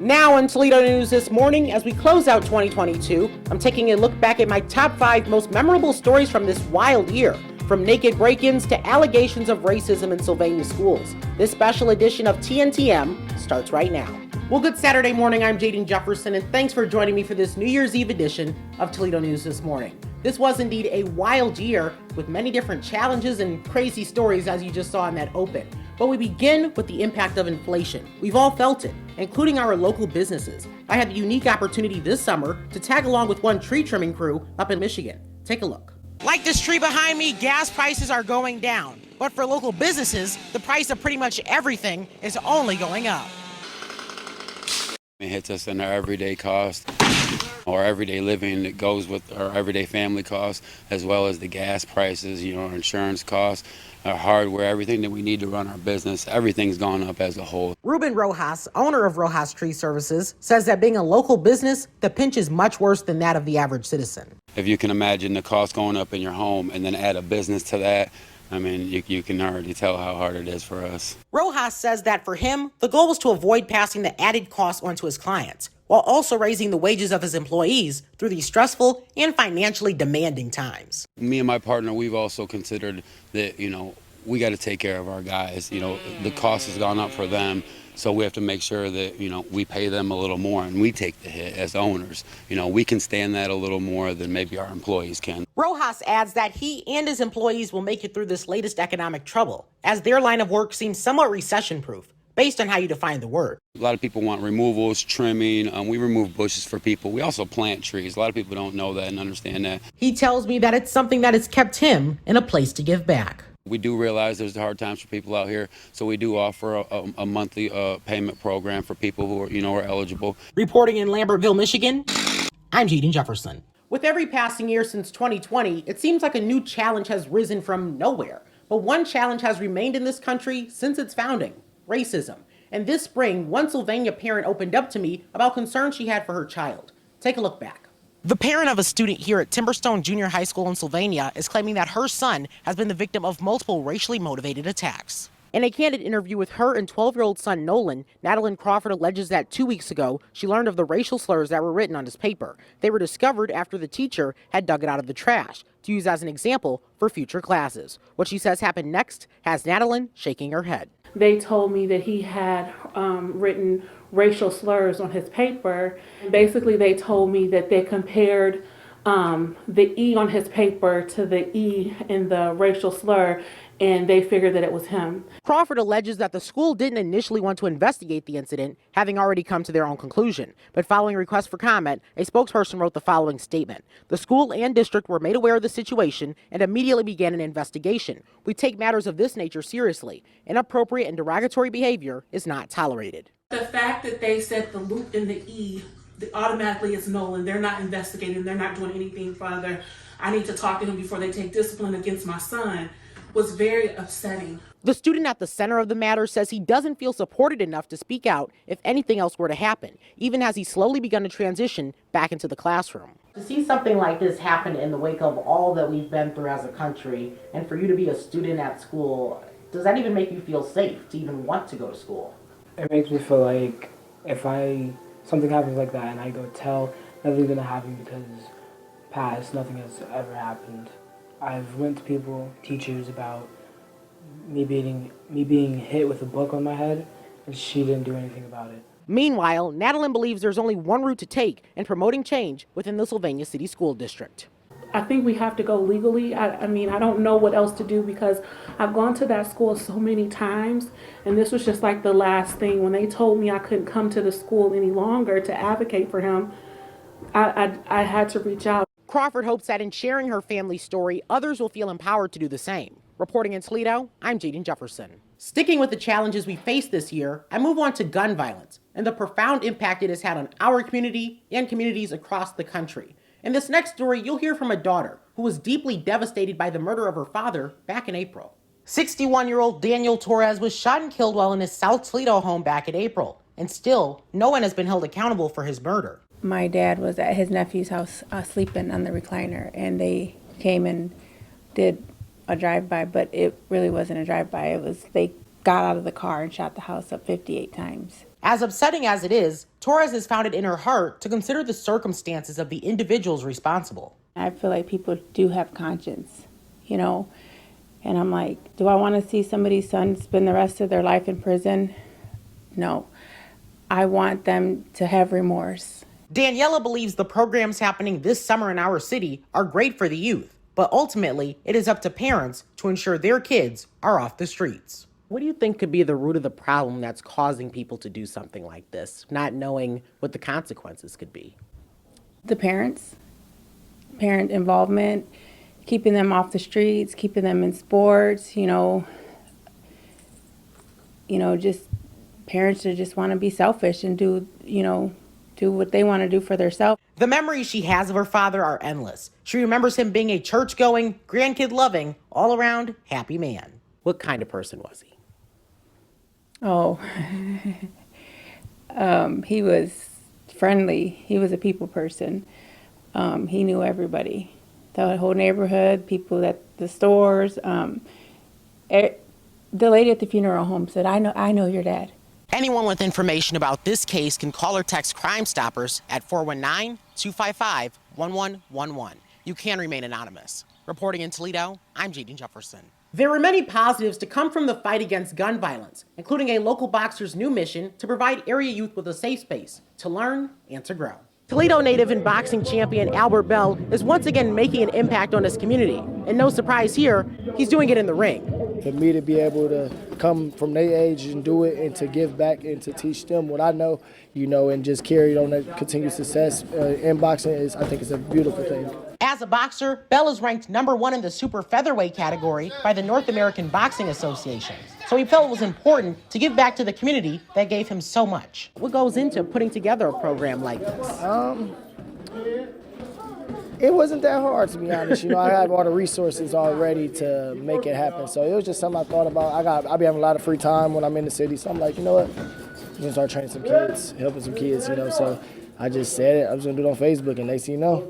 Now on Toledo News This Morning, as we close out 2022, I'm taking a look back at my top 5 most memorable stories from this wild year, from naked break-ins to allegations of racism in Sylvania schools. This special edition of TNTM starts right now. Well, good Saturday morning. I'm Jaden Jefferson, and thanks for joining me for this New Year's Eve edition of Toledo News This Morning. This was indeed a wild year with many different challenges and crazy stories, as you just saw in that open. But we begin with the impact of inflation. We've all felt it, including our local businesses. I had the unique opportunity this summer to tag along with one tree trimming crew up in Michigan. Take a look. Like this tree behind me, gas prices are going down. But for local businesses, the price of pretty much everything is only going up. It hits us in our everyday cost, our everyday living that goes with our everyday family costs, as well as the gas prices, our insurance costs, our hardware, everything that we need to run our business. Everything's gone up as a whole. Ruben Rojas, owner of Rojas Tree Services, says that being a local business, the pinch is much worse than that of the average citizen. If you can imagine the cost going up in your home and then add a business to that, you can already tell how hard it is for us. Rojas says that for him, the goal was to avoid passing the added costs onto his clients, while also raising the wages of his employees through these stressful and financially demanding times. Me and my partner, we've also considered that, we got to take care of our guys. The cost has gone up for them. So we have to make sure that, we pay them a little more and we take the hit as owners. We can stand that a little more than maybe our employees can. Rojas adds that he and his employees will make it through this latest economic trouble, as their line of work seems somewhat recession-proof, based on how you define the word. A lot of people want removals, trimming. We remove bushes for people. We also plant trees. A lot of people don't know that and understand that. He tells me that it's something that has kept him in a place to give back. We do realize there's hard times for people out here, so we do offer a monthly payment program for people who are eligible. Reporting in Lambertville, Michigan, I'm Jaden Jefferson. With every passing year since 2020, it seems like a new challenge has risen from nowhere. But one challenge has remained in this country since its founding: racism. And this spring, one Sylvania parent opened up to me about concerns she had for her child. Take a look back. The parent of a student here at Timberstone Junior High School in Sylvania is claiming that her son has been the victim of multiple racially motivated attacks. In a candid interview with her and 12-year-old son Nolan, Madeline Crawford alleges that 2 weeks ago, she learned of the racial slurs that were written on his paper. They were discovered after the teacher had dug it out of the trash to use as an example for future classes. What she says happened next has Madeline shaking her head. They told me that he had written racial slurs on his paper. Basically, they told me that they compared the E on his paper to the E in the racial slur, and they figured that it was him. Crawford alleges that the school didn't initially want to investigate the incident, having already come to their own conclusion. But following requests for comment, a spokesperson wrote the following statement: "The school and district were made aware of the situation and immediately began an investigation. We take matters of this nature seriously. Inappropriate and derogatory behavior is not tolerated." The fact that they said the loop in the E automatically is Nolan. They're not investigating. They're not doing anything further. I need to talk to him before they take discipline against my son was very upsetting. The student at the center of the matter says he doesn't feel supported enough to speak out if anything else were to happen, even as he's slowly begun to transition back into the classroom. To see something like this happen in the wake of all that we've been through as a country, and for you to be a student at school, does that even make you feel safe to even want to go to school? It makes me feel like if something happens like that and I go tell, nothing's gonna happen because nothing has ever happened. I've went to people, teachers, about me being hit with a book on my head, and she didn't do anything about it. Meanwhile, Madeline believes there's only one route to take in promoting change within the Sylvania City School District. I think we have to go legally. I don't know what else to do because I've gone to that school so many times, and this was just like the last thing. When they told me I couldn't come to the school any longer to advocate for him, I had to reach out. Crawford hopes that in sharing her family's story, others will feel empowered to do the same. Reporting in Toledo, I'm Jaden Jefferson. Sticking with the challenges we face this year, I move on to gun violence and the profound impact it has had on our community and communities across the country. In this next story, you'll hear from a daughter who was deeply devastated by the murder of her father back in April. 61-year-old Daniel Torres was shot and killed while in his South Toledo home back in April, and still, no one has been held accountable for his murder. My dad was at his nephew's house sleeping on the recliner, and they came and did a drive-by, but it really wasn't a drive-by. They got out of the car and shot the house up 58 times. As upsetting as it is, Torres has found it in her heart to consider the circumstances of the individuals responsible. I feel like people do have conscience, you know, and I'm like, do I want to see somebody's son spend the rest of their life in prison? No. I want them to have remorse. Daniela believes the programs happening this summer in our city are great for the youth, but ultimately it is up to parents to ensure their kids are off the streets. What do you think could be the root of the problem that's causing people to do something like this, not knowing what the consequences could be? The parents, parent involvement, keeping them off the streets, keeping them in sports, just parents that just want to be selfish and do what they want to do for themselves. The memories she has of her father are endless. She remembers him being a church-going, grandkid-loving, all-around happy man. What kind of person was he? Oh, he was friendly. He was a people person. He knew everybody, the whole neighborhood, people at the stores. The lady at the funeral home said, I know your dad. Anyone with information about this case can call or text Crime Stoppers at 419-255-1111. You can remain anonymous. Reporting in Toledo, I'm Jaden Jefferson. There were many positives to come from the fight against gun violence, including a local boxer's new mission to provide area youth with a safe space to learn and to grow. Toledo native and boxing champion Albert Bell is once again making an impact on his community. And no surprise here, he's doing it in the ring. For me to be able to come from their age and do it and to give back and to teach them what I know, and just carry on that continued success in boxing I think it's a beautiful thing. As a boxer, Bell is ranked #1 in the super featherweight category by the North American Boxing Association. So he felt it was important to give back to the community that gave him so much. What goes into putting together a program like this? It wasn't that hard, to be honest. I have all the resources already to make it happen. So it was just something I thought about. I'll be having a lot of free time when I'm in the city. So I'm like, you know what? I'm going to start training some kids, helping some kids, So I just said it. I was going to do it on Facebook, and next thing you know,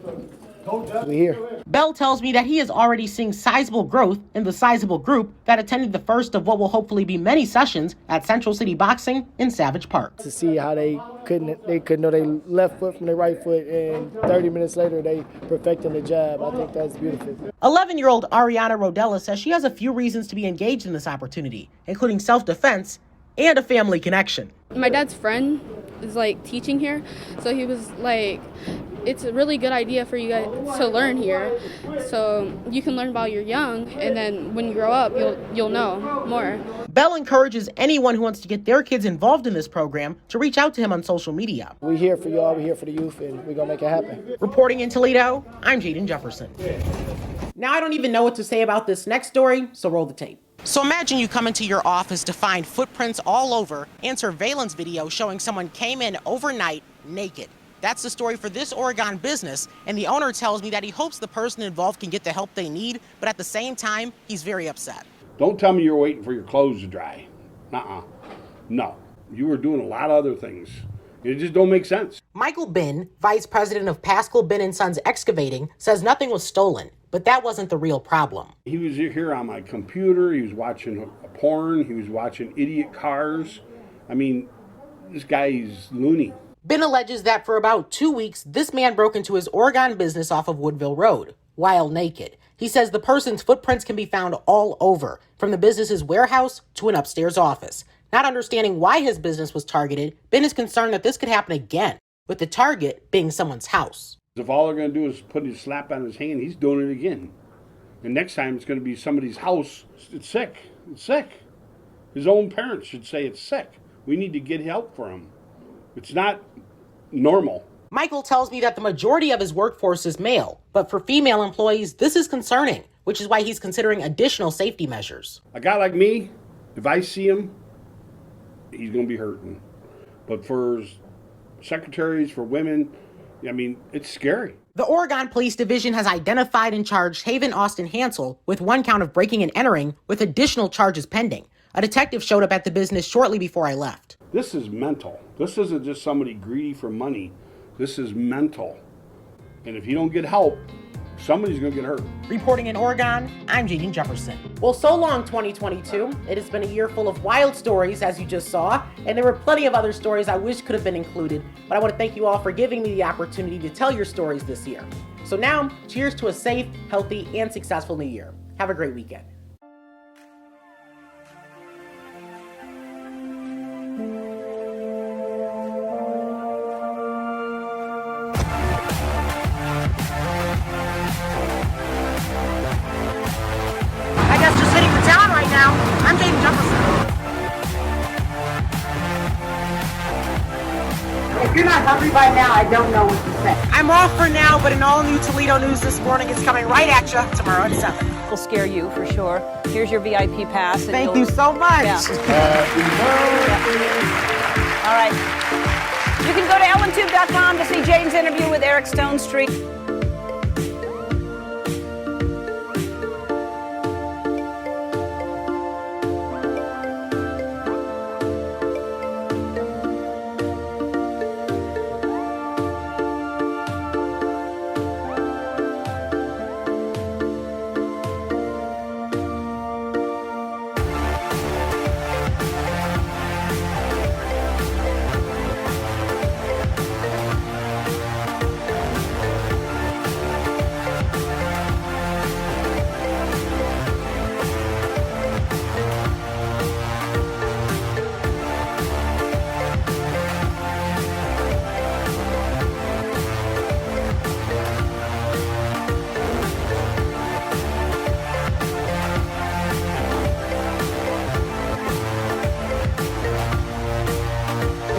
we're here. Bell tells me that he is already seeing sizable growth in the sizable group that attended the first of what will hopefully be many sessions at Central City Boxing in Savage Park. To see how they couldn't know their left foot from their right foot, and 30 minutes later they perfecting the jab. I think that's beautiful. 11-year-old Ariana Rodella says she has a few reasons to be engaged in this opportunity, including self-defense and a family connection. My dad's friend is teaching here, so he was like, it's a really good idea for you guys to learn here, so you can learn while you're young, and then when you grow up, you'll know more. Bell encourages anyone who wants to get their kids involved in this program to reach out to him on social media. We're here for y'all, we're here for the youth, and we're going to make it happen. Reporting in Toledo, I'm Jaden Jefferson. Now I don't even know what to say about this next story, so roll the tape. So imagine you come into your office to find footprints all over and surveillance video showing someone came in overnight naked. That's the story for this Oregon business, and the owner tells me that he hopes the person involved can get the help they need, but at the same time, he's very upset. Don't tell me you're waiting for your clothes to dry. No. You were doing a lot of other things. It just don't make sense. Michael Bin, vice president of Pascal Bin & Sons Excavating, says nothing was stolen, but that wasn't the real problem. He was here on my computer. He was watching porn. He was watching idiot cars. This guy is loony. Bin alleges that for about 2 weeks, this man broke into his Oregon business off of Woodville Road, while naked. He says the person's footprints can be found all over, from the business's warehouse to an upstairs office. Not understanding why his business was targeted, Bin is concerned that this could happen again, with the target being someone's house. If all they're going to do is put his slap on his hand, he's doing it again. And next time it's going to be somebody's house. It's sick. It's sick. His own parents should say it's sick. We need to get help for him. It's not normal. Michael tells me that the majority of his workforce is male, but for female employees, this is concerning, which is why he's considering additional safety measures. A guy like me, if I see him, he's going to be hurting. But for secretaries, for women, it's scary. The Oregon Police Division has identified and charged Haven Austin Hansel with 1 count of breaking and entering, with additional charges pending. A detective showed up at the business shortly before I left. This is mental. This isn't just somebody greedy for money. This is mental. And if you don't get help, Somebody's going to get hurt. Reporting in Oregon, I'm Jaden Jefferson. Well, so long 2022. It has been a year full of wild stories, as you just saw, and there were plenty of other stories I wish could have been included, but I want to thank you all for giving me the opportunity to tell your stories this year. So now, cheers to a safe, healthy, and successful new year. Have a great weekend. I guess just hitting the town right now. I'm Jaden Jefferson. If you're not hungry by now, I don't know what to say. I'm off for now, but an all-new Toledo News This Morning is coming right at you tomorrow at 7. Will scare you for sure. Here's your VIP pass. And Thank you so much. Yeah. All right. You can go to ellentube.com to see Jaden's interview with Eric Stone Street.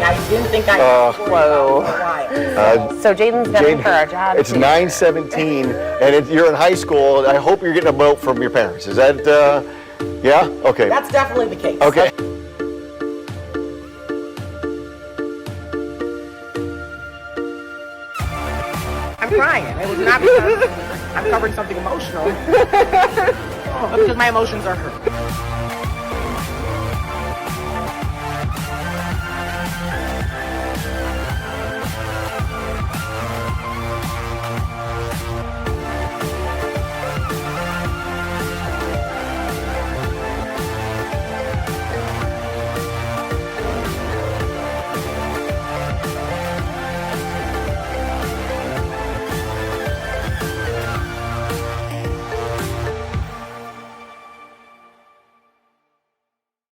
I didn't think I So Jaden's got Jaden, her a job. it's 9:17, and you're in high school. I hope you're getting a note from your parents. Is that, yeah? Okay. That's definitely the case. Okay. I'm crying. It was not because I'm covering something emotional. But because my emotions are hurt.